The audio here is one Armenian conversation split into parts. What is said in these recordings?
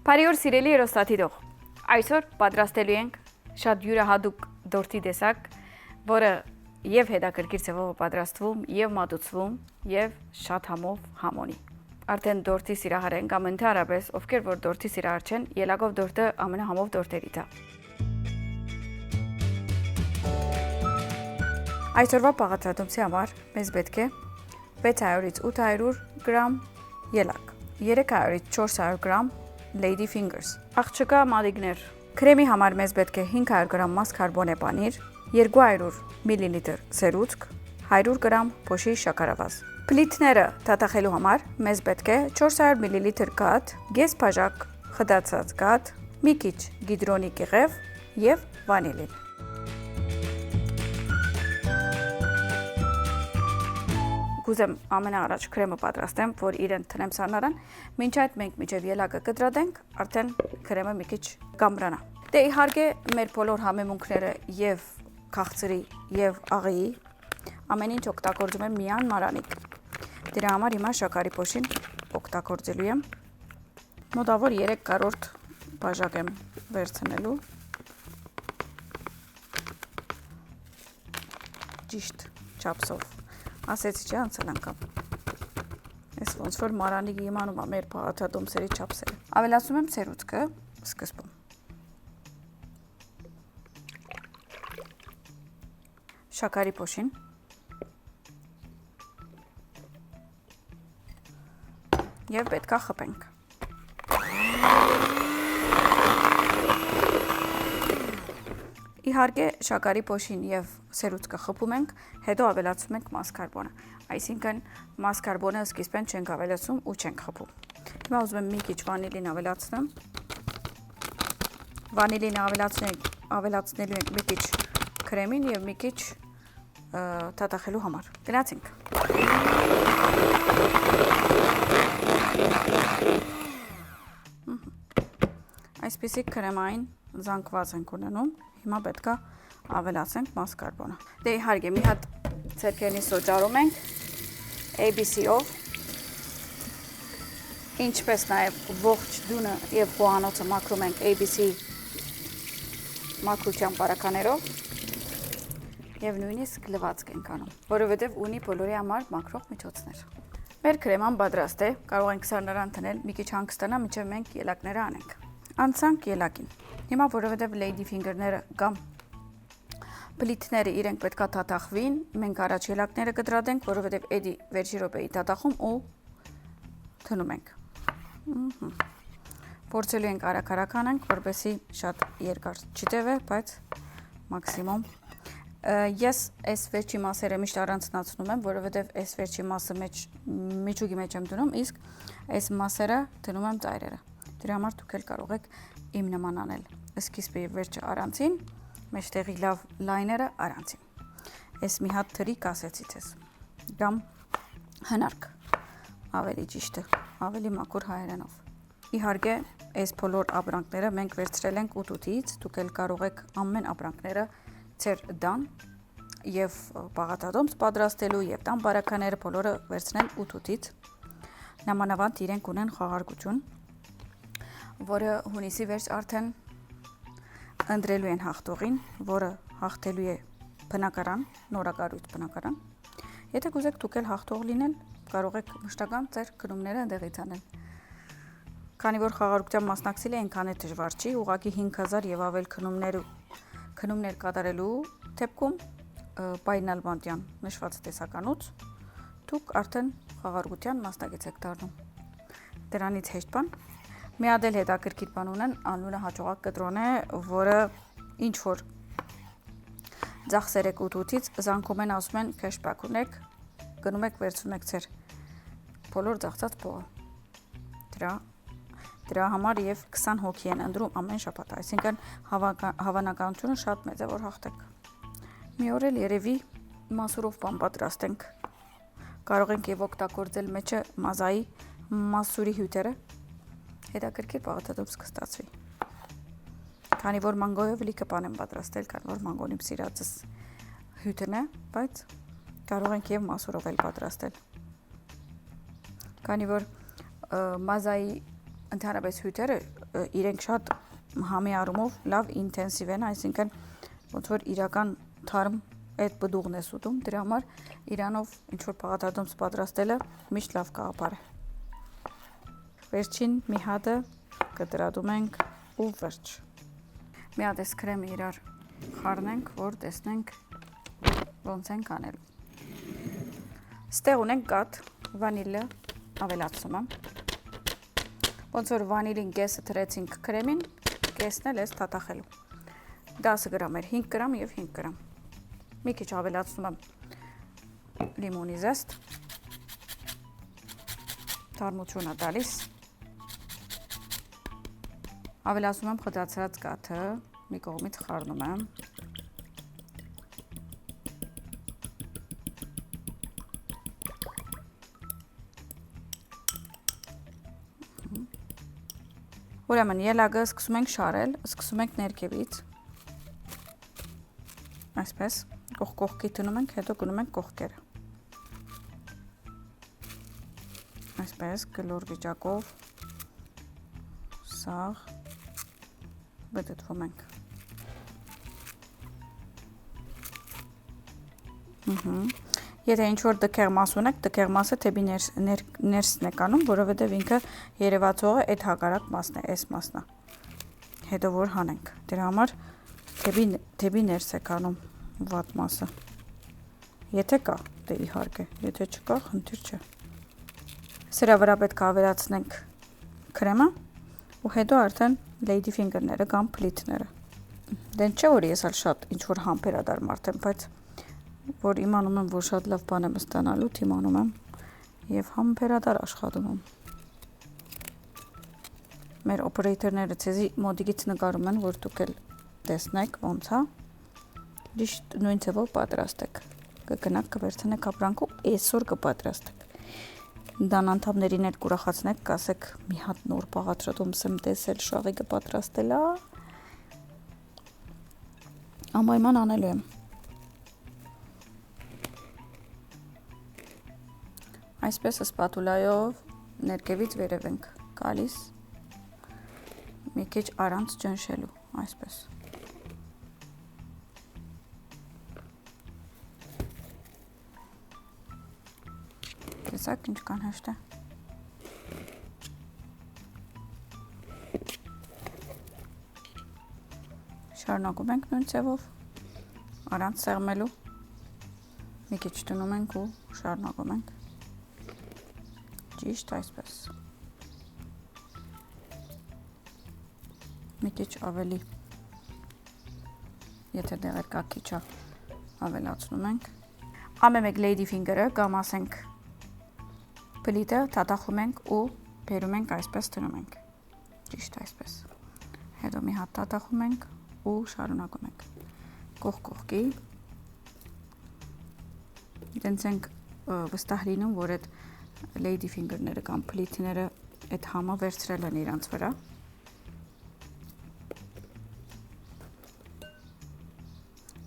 Բարի օր սիրելի երոստաթիդող, այսօր պատրաստելու ենք շատ յուրահատուկ դորտի տեսակ, որը եւ հետաքրքիր ձևով պատրաստվում, եւ մատուցվում, եւ շատ համով համոնի։ Արդեն դորտի սիրահար ենք, կամ ընդհանրապես ովքեր որ դորտի սիրահար չեն, ելակով դորտը ամենահամով դորտերից է։ Այսօրվա պաղատատոմսի համար մեզ պետք է 600-ից 800 գրամ ելակ, 300-ից 400 գրամ Lady Fingers, աղջկա մադիգներ, քրեմի համար մեզ պետք է 500 գրամ մասկարբոնե պանիր, 200 մլ սերուցք, 100 գրամ փոշի շաքարավազ։ Փլիթները թաթախելու համար մեզ պետք է 400 մլ կաթ, գեզ բաժակ խդացած կաթ, մի քիչ գիդրոնի կեղև եւ վանիլին։ Գուզեմ ամենաառաջ քրեմը պատրաստեմ, որ իրեն տնեմ սառնարան, մինչ այդ մենք միջև ելակը կտրատենք, արդեն քրեմը մի քիչ կամրանա։ Դե իհարկե մեր բոլոր համեմունքները եւ քաղցրի եւ աղիի ամեն ինչ օգտագործում եմ միան մարանիկ։ Դրա համար հիմա շաքարի փոշին օգտագործելու եմ։ Մոտավոր 3 կարորդ բաժակ եմ վերցնելու։ Ճիշտ չափսով։ Ասեցի չէ անցել անգամ։ Ես ոնց որ մարանիկի իմանում եմ մեր պաղատատոմսերի չափսերը։ Ավելացնում եմ սերուցքը սկզբում։ Շաքարի փոշին։ Եվ պետքա խփենք։ Իհարկե շաքարի փոշին եւ սերուցքը խփում ենք, հետո ավելացում ենք մասկարբոնը։ Այսինքն մասկարբոնը սկիզբեն չենք ավելացում ու չենք խփում։ Հիմա ուզում եմ մի քիչ վանիլին ավելացնեմ։ Վանիլին ավելացնելու ենք մի քիչ քրեմին եւ մի քիչ թաթախելու համար։ Գնացինք։ Այսպիսի քրեմային զանգված ենք ունենում։ Հիմա պետքա ավելացենք մասկարբոնը։ Դե իհարկե մի հատ ցերկենի սոճարում ենք ABC-ով, ինչպես նաև ողջ դունը եւ խոհանոցը մաքրում ենք ABC մաքրության պարականերով եւ նույնիսկ լվացք ենք անում, որովհետեւ ունի բոլորի համար մաքրող միջոցներ։ Մեր քրեման պատրաստ է, կարող ենք սառնարան տնել, մի քիչ հանգստանա, մինչեւ մենք ելակները անենք։ Անցանք ելակին։ Հիմա որովհետև Lady Finger-ները կամ փլիթները իրենք պետքա թաթախվին, մենք առաջ ելակները կտրատենք, որովհետև էդի վերջի րոպեի թաթախում ու թնում ենք։ Փորձելու ենք արագ անենք, որպեսզի շատ երկար չտևե, բայց մաքսիմում։ Ես այս վերջի մասերը միշտ առանձնացնում եմ, որովհետև այս վերջի մասը միջուկի մեջ եմ դնում, իսկ այս մասերը դնում եմ ծայրերը։ Դրա համար դուք էլ կարող եք իմ նման անել։ Սկիզբը եւ վերջը առանցին, մեջտեղի լավ լայները առանցին։ Այս մի հատ թրիկ ասեցի ձեզ։ Կամ հնարք։ Ավելի ճիշտը, ավելի մաքուր հայերենով։ Իհարկե, այս բոլոր ապրանքները մենք վերցրել ենք ուտուտից, դուք էլ կարող եք ամեն ապրանքները ձեր դան եւ պաղատատոմս պատրաստելու եւ տան բարակաները բոլորը վերցնել ուտուտից։ Նամանավանդ իրենք ունեն խաղարկություն, որը հունիսի վերջ արդեն ընտրելու են հաղթողին, որը հաղթելու է բնակարան, նորակառույց բնակարան։ Եթե կուզեք դուք էլ հաղթող լինել, կարող եք մշտական ձեր գնումները ընդեղից անել։ Քանի որ խաղարկության մասնակցել է այնքան է դժվար չի, ուղղակի 5000 եւ ավել քնումներ կատարելու դեպքում Պայն Ալբանդյան նշված տեսականուց դուք արդեն խաղարկության մասնակից եք դառնում։ Դրանից հեշտ բան։ Մի հատ էլ հետաքրքիր բան ունեն, անունը հաջողակ կտրոն է, որը ինչ որ ծախսեր եք ուտուտից, զանգում են, ասում են քեշբեք ունեք, գնում եք վերցնում եք ձեր բոլոր ծախսած փողը։ Դրա համար եւ 20 հոգի են ընտրում ամեն շաբաթ, այսինքն հավանականությունը շատ մեծ է, որ հաղթեք։ Մի օր էլ երևի մասուրով բան պատրաստենք։ Կարող ենք եւ օգտագործել մեջը մազայի մասուրի հյութերը։ Հետաքրքիր պաղատատոմս կստացվի։ Քանի որ մանգոյով լիքը բան եմ պատրաստել, քանի որ մանգոն իմ սիրածս հյութն է, բայց կարող ենք եւ մասուրով էլ պատրաստել։ Քանի որ մազայի ընդհանրապես հյութերը իրենք շատ համի առումով լավ ինտենսիվ են, այսինքն ոնց որ իրական թարմ այդ բդուղն ես ուտում, դրա համար իրանով ինչ-որ պաղատադոմս պատրաստելը միշտ լավ կաղապար է։ Վերջին մի հատը կտրատում ենք ու վերջ։ Մի հատ էս քրեմը իրար խառնենք, որ տեսնենք ոնց ենք անելու։ Ստեղ ունենք կաթ, վանիլը ավելացնում եմ։ Ոնց որ վանիլին կեսը թրեցինք քրեմին, կեսն էլ էս թաթախելու։ 10 գրամ էր, 5 գրամ և 5 գրամ։ Մի քիչ ավելացնում եմ լիմոնի զեստ, թարմություն է տալիս։ Ավելացնում եմ խտացրած կաթը, մի կողմից խառնում եմ։ Ուրեմն ելակը սկսում ենք շարել, սկսում ենք ներքևից, այսպես, կողքի տնում ենք, հետո գնում ենք կողքերը, այսպես, գլոր վիճակով, սաղ, բդդվում ենք, Եթե ինչ-որ դքեղ մաս ունեք, դքեղ մասը թեպի ներսն եք անում, որովհետև ինքը երևացողը այդ հակառակ մասն է, այս մասն է, հետո որ հանենք, դրա համար թեպի ներս եք անում վատ մասը, եթե կա, դե իհարկե, եթե չկա, խնդիր չէ։ Սրա վրա պետք է ավելացնենք քրեմը ու հետո արդեն lady finger-ները կամ փլիթները։ Դեն չէ, որ ես ալ շատ ինչ-որ համբերադար մարդ եմ, բայց որ իմանում եմ, որ շատ լավ բան եմ ստանալու, իմանում եմ և համբերադար աշխատում եմ։ Մեր օպերատորները ցեզի մոդիկից նկարում են, որ դուք էլ տեսնեք ոնց է, ճիշտ նույն ձևով պատրաստեք, կգնաք կվերցնեք ապրանք ու այսօր կպատրաստեք։ Դան անդամներին էլ կուրախացնեք, կասեք մի հատ նոր պաղաթրատոմս եմ տեսել, շաղի կպատրաստելա, անպայման անելու եմ։ Այսպես սպատուլայով ներքևից վերև ենք գալիս, մի քիչ առանց ջնշելու, այսպես։ Տեսակ ինչքան հեշտ է։ Շարունակում ենք նույն ձևով, առանց սեղմելու, մի քիչ դնում ենք ու շարունակում ենք։ Ճիշտ այսպես, մի քիչ ավելի, եթե դեղեր կա քիչ ավելացնում ենք, ամեն մեկ lady finger-ը կամ ասենք փլիտը թաթախում ենք ու բերում ենք այսպես դնում ենք, ճիշտ այսպես, հետո մի հատ թաթախում ենք ու շարունակում ենք, կողքի, դենց ենք վստահ լինում, որ այդ lady finger-ները կամ փլիթները այդ համը վերցրել են իրանց վրա։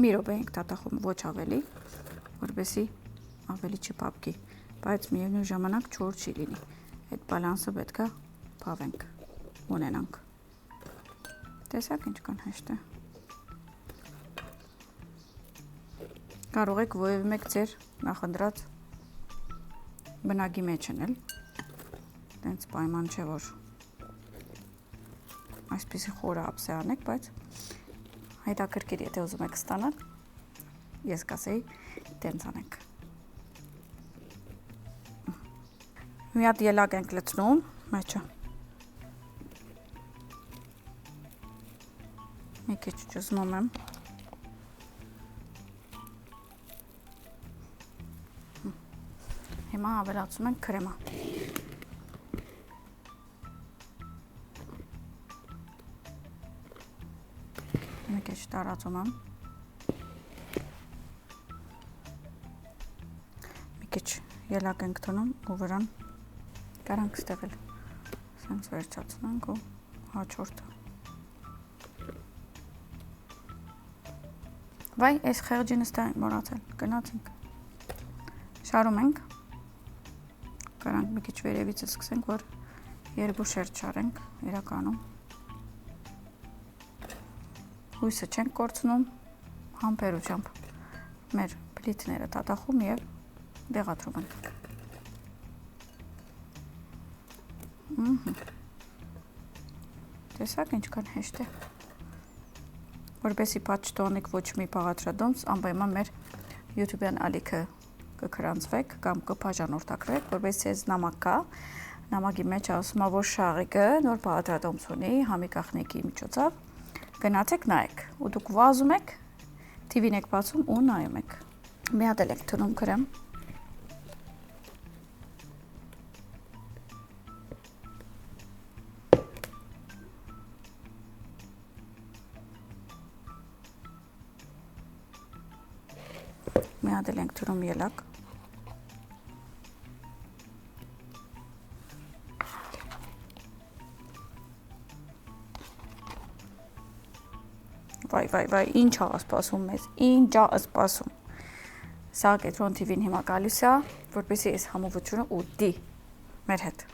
Մի րոպե ենք թաթախում, ոչ ավելի, որպեսզի ավելի չփափկի, բայց միևնույն ժամանակ չոր չի լինի։ Այդ բալանսը պետք է փավենք, ունենանք։ Տեսակ ինչքան հեշտ է։ Կարող եք ովև մեկ ձեր նախընտրած բնագի մեջ են էլ, դենց պայման չէ, որ այսպիսի խորը ափսե անեք, բայց հետաքրքիր, եթե ուզում եք ստանալ, ես կասեի, դենց անեք։ Մի հատ ելակ ենք լցնում, մեջը։ Մի քիչ ճզմում եմ։ Հիմա ավելացում ենք քրեմը։ Մի քիչ տարածում եմ։ Մի քիչ ելակ ենք դնում ու վրան կարանք ստեղել։ Սենց վերջացնենք ու հաջորդը։ Վայ, այս խեղճին ստեղ մոռացել, գնացինք։ Շարում ենք։ Կարանք մի քիչ վերևից սկսենք, որ երկու շերտ շարենք իրականում։ հույսը չենք կորցնում, համբերությամբ մեր փլիթները տատախում եւ դեղատրում ենք։ Տեսակ ինչքան հեշտ է։ Որպեսզի պատ չթողնեք ոչ մի բաղադրատոմս, անպայման մեր YouTube-յան ալիքը կքրանցվեք կամ կբաժանորդագրվեք, որպեսզի այս նամակ կա, նամակի մեջ ասում է, որ շաղիկը նոր բաղադրատոմս ունի, համի գաղտնիքի միջոցով, գնացեք նայեք, ու դուք վազում եք, TV-ն եք բացում ու նայում եք։ Մի հատ էլ եք թնում գրեմ։ Մի հատ էլ ենք թնում ելակ։ Վայ, ինչ ա սպասում մեզ, ինչ ա սպասում։ Սա Կենտրոն TV-ն հիմա գալիս է, որպեսզի այս համովությունը ուտի մեր հետ։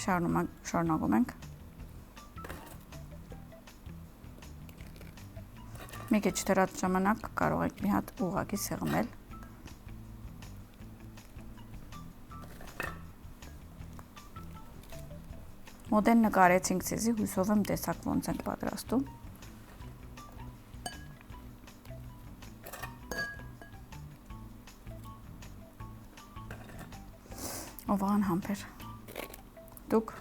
Շարունակում ենք։ Մի քիչ դրած ժամանակ կարող եք մի հատ ուղղակի սեղմել։ Մոդեն նկարեցինք ձեզի, հույսով եմ տեսակ ոնց ենք պատրաստում։ Ով անհամբեր։ Դուք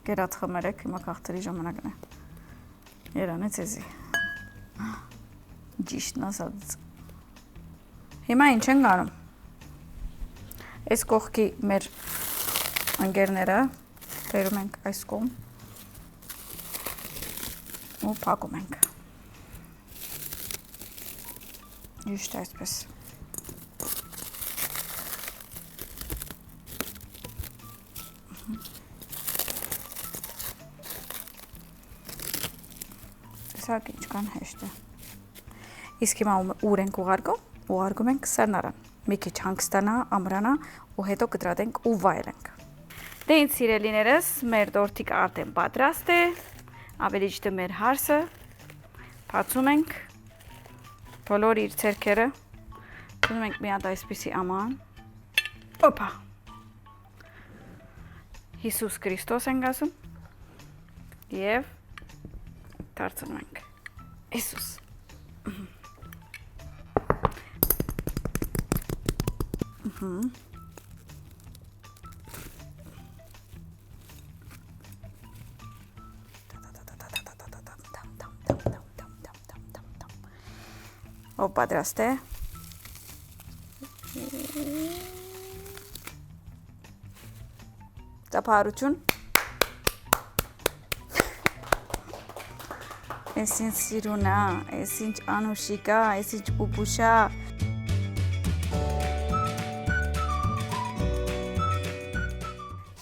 կերած խմերեք, հիմա քաղցրի ժամանակն է։ Երանը ձեզի։ Ճիշտն ասած։ Հիմա ինչ ենք անում։ Այս կողքի մեր ընկերները բերում ենք այս կողմ ու փակում ենք։ Ճիշտ այսպես։ Տեսակ ինչքան հեշտ է։ Իսկ հիմա ուր ենք ուղարկում ենք սառնարան։ Մի քիչ հանգստանա, ամրանա ու հետո կտրատենք ու վայելենք։ Դե ինձ սիրելիներս, մեր տորտիկը արդեն պատրաստ է, ավելի ճիշտ մեր հարսը, բացում ենք, բոլոր իր ցերքերը, դնում ենք մի հատ այսպիսի աման, օպա, Հիսուս Քրիստոս ենք ասում, և դարձնում ենք, Հիսուս, ով պատրաստ է։ Ծափահարություն։ Էս ինչ սիրուն է, էս ինչ անուշիկ է, էս ինչ պուպուշ է։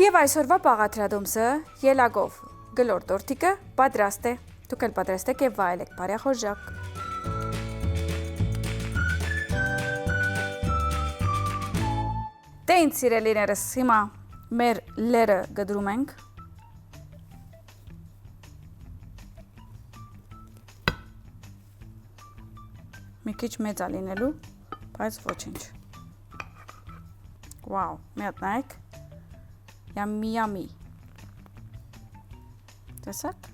Եվ այսօրվա բաղադրատոմսը ելակով գլոր տորտիկը պատրաստ է։ Դուք էլ պատրաստեք եւ վայելեք բարեխորժակ։ Դե ինձ սիրելիներս, հիմա մեր լերը գդրում ենք։ Մի քիչ մեծ է լինելու, բայց ոչինչ։ Վաու, մի հատ նայեք։ Yummy։ Տեսակ։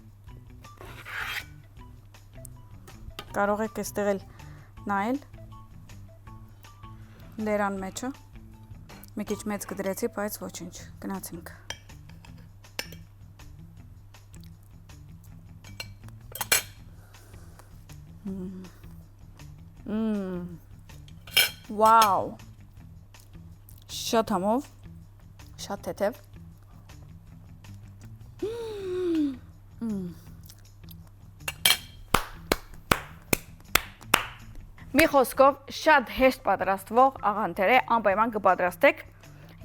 Կարող եք այստեղ էլ նայել լերան մեջը։ Մի քիչ մեծ կդրեցի, բայց ոչինչ, գնացինք։ Վաու։ Շատ համով, շատ թեթև։ Մի խոսքով շատ հեշտ պատրաստվող աղանդեր է, անպայման կպատրաստեք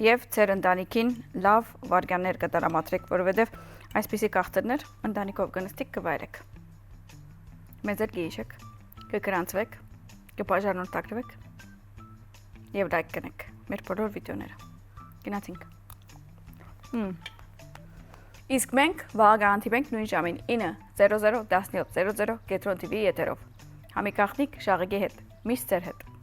և ձեր ընտանիքին լավ վարքյաններ կտրամադրեք, որովհետև այսպիսի քաղցրներ ընտանիքով կնստիկ կվայրեք։ Մեծ էլ կհիշեք, կգրանցվեք, կբաժանորդագրվեք և լայք կնեք մեր բոլոր վիդեոները։ Գնացինք։ Իսկ մենք վաղ կհանդիպենք նույն ժամին 9:00 17:00 Կենտրոն TV եթերով։ Համի գախնիկ Շաղիկի հետ։ Միշտ ձեր հետ։